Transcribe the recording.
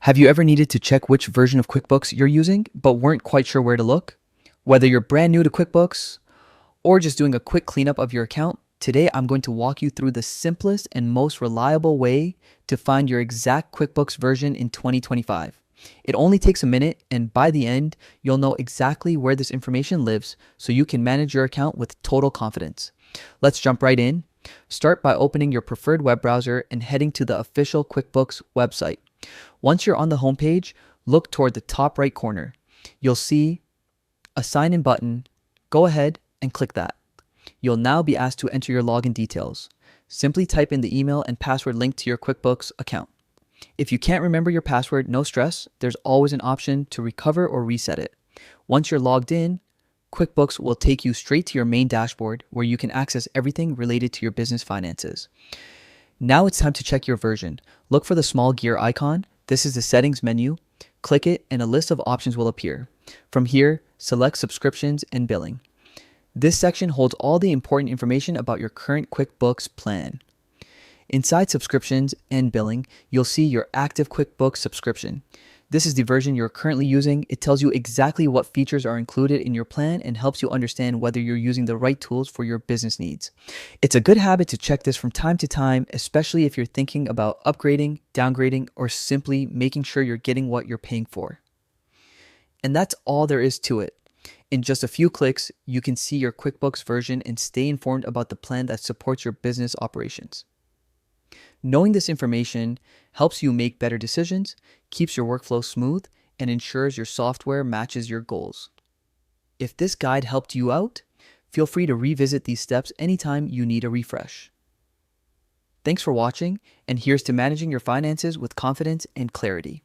Have you ever needed to check which version of QuickBooks you're using, but weren't quite sure where to look? Whether you're brand new to QuickBooks or just doing a quick cleanup of your account, today I'm going to walk you through the simplest and most reliable way to find your exact QuickBooks version in 2025. It only takes a minute, and by the end, you'll know exactly where this information lives so you can manage your account with total confidence. Let's jump right in. Start by opening your preferred web browser and heading to the official QuickBooks website. Once you're on the homepage, look toward the top right corner. You'll see a sign in button. Go ahead and click that. You'll now be asked to enter your login details. Simply type in the email and password linked to your QuickBooks account. If you can't remember your password, no stress. There's always an option to recover or reset it. Once you're logged in, QuickBooks will take you straight to your main dashboard where you can access everything related to your business finances. Now it's time to check your version. Look for the small gear icon. This is the settings menu. Click it and a list of options will appear. From here, select subscriptions and billing. This section holds all the important information about your current QuickBooks plan. Inside subscriptions and billing, you'll see your active QuickBooks subscription. This is the version you're currently using. It tells you exactly what features are included in your plan and helps you understand whether you're using the right tools for your business needs. It's a good habit to check this from time to time, especially if you're thinking about upgrading, downgrading, or simply making sure you're getting what you're paying for. And that's all there is to it. In just a few clicks, you can see your QuickBooks version and stay informed about the plan that supports your business operations. Knowing this information helps you make better decisions, keeps your workflow smooth, and ensures your software matches your goals. If this guide helped you out, feel free to revisit these steps anytime you need a refresh. Thanks for watching, and here's to managing your finances with confidence and clarity.